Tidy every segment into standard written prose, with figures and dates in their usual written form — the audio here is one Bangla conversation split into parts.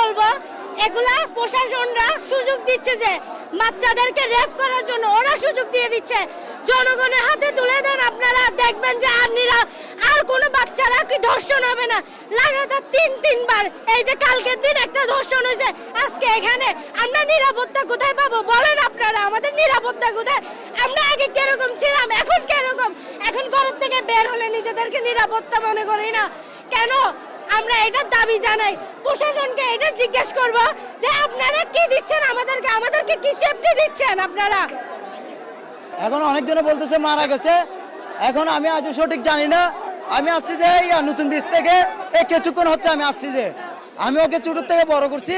বলবো, এগুলা প্রশাসনরা সুযোগ দিচ্ছে যে বাচ্চাদেরকে রেপ করার জন্য ওরা সুযোগ দিয়ে দিচ্ছে। জনগণের হাতে তুলে দেন, আপনারা দেখবেন যে আর কোনো বাচ্চারা কি ধর্ষণ হবে না। লাগাতার তিনবার, এই যে কালকের দিন একটা ধর্ষণ হয়েছে, আজকে এখানে আমরা নিরাপত্তা কোথায় পাবো বলেন আপনারা? আমাদের নিরাপত্তা কোথায়? আমরা আগে কিরকম ছিলাম, এখন কিরকম? এখন ঘরের থেকে বের হলে নিজেদেরকে নিরাপত্তা মনে করি না কেন? আমরা এটার দাবি জানাই, প্রশাসনকে এটা জিজ্ঞেস করব যে আপনারা কি দিচ্ছেন আমাদেরকে কি সেফটি দিচ্ছেন আপনারা? এখন অনেকজনে বলতেছে মারা গেছে, এখন আমি আজ সঠিক জানি না। আমি আসছি যে নতুন বীজ থেকে এই কিছুক্ষণ হচ্ছে আমি আসছি যে আমি ওকে ছোট থেকে বড় করছি,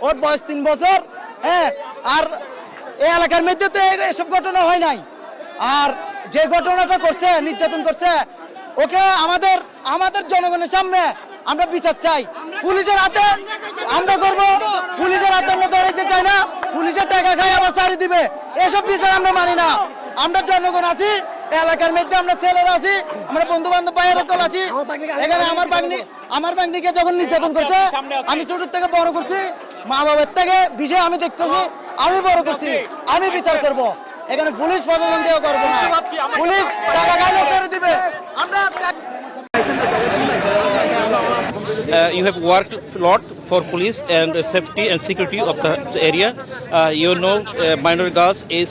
ওর বয়স 3 বছর। হ্যাঁ, আর এই এলাকার মধ্যে তো এসব ঘটনা হয় নাই। আর যে ঘটনাটা করছে, নির্যাতন করছে, ওকে আমাদের জনগণের সামনে আমরা বিচার চাই। পুলিশের হাতে আমরা করব, পুলিশের হাতে আমরা ধরাইতে চাই না। পুলিশের টাকা খাই আবার ছাড়ি দিবে, এসব বিচার আমরা মানি না। আমরা জনগণ আছি, এলাকার মধ্যে আমরা ছেলেরা আছি, আমরা বন্ধু বান্ধব ভাইয়ের সকল আছি। এখানে আমার বাগনিকে যখন নির্যাতন করছে, আমি ছোট থেকে বড় করছি, মা বাবার থেকে বিষয় আমি দেখতেছি, আমি বড় করছি, আমি বিচার করব। এখানে পুলিশ প্রশাসন দিয়েও করবো না, পুলিশ টাকা খাইলে ছেড়ে দিবে। আমরা You have worked a lot for police and safety and security of the area. You know, minor girls is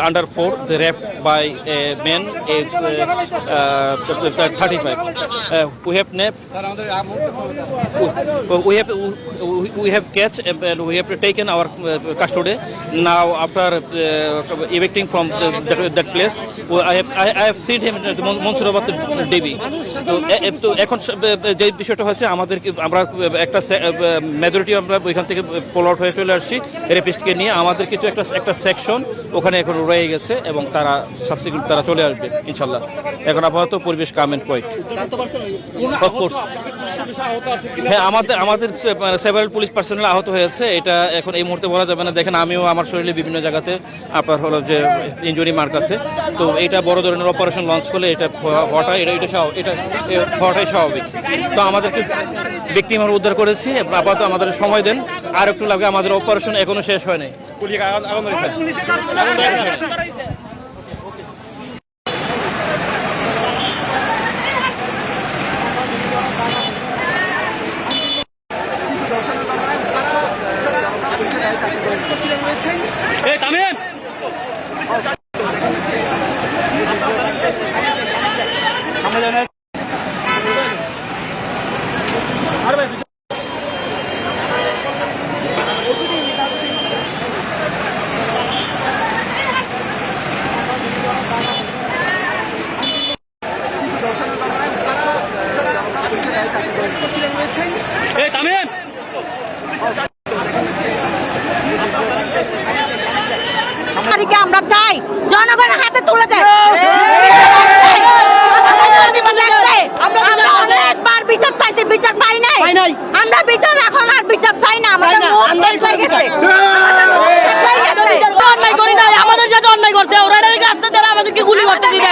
under 4, the rape by men is 35. We have catch and we have taken our custody. Now, after evicting from that place, I have seen him in the Mansurabad Devi. তো এখন যে বিষয়টা হচ্ছে আমরা একটা মেজরিটি আমরা ওইখান থেকে পোল আউট হয়ে চলে আসছি রেপিস্টকে নিয়ে। আমাদের কিছু একটা সেকশন ওখানে এখন রয়ে গেছে এবং তারা সাবসিকুয়েন্ট তারা চলে আসবে ইনশাল্লাহ। এখন আপাতত পরিবেশ কাম এন্ড কোয়াইট। অফকোর্স হ্যাঁ, আমাদের সেভারাল পুলিশ পার্সোনাল আহত হয়েছে, এটা এখন এই মুহূর্তে বলা যাবে না। দেখেন, আমিও আমার শরীরে বিভিন্ন জায়গাতে আপনার হলো যে ইনজুরি মার্ক আছে। তো এটা বড় ধরনের অপারেশন লঞ্চ করলে এটা হওয়াটাই স্বাভাবিক। তো আমাদেরকে ব্যক্তি আমরা উদ্ধার করেছি, আপাতত আমাদের সময় দেন, আর একটু লাগবে, আমাদের অপারেশন এখনো শেষ হয় নাই। আমরা চাই জনগণের হাতে তুলে দেয়। আমরা অনেকবার বিচার চাইছি, বিচার পাই নাই। আমরা বিচার এখন আর বিচার চাই না, আমাদের অন্যায় করি নাই। আমাদের যেটা অন্যায় করছে ওরা রাস্তা দ্বারা আমাদেরকে গুলি করতে দিবে।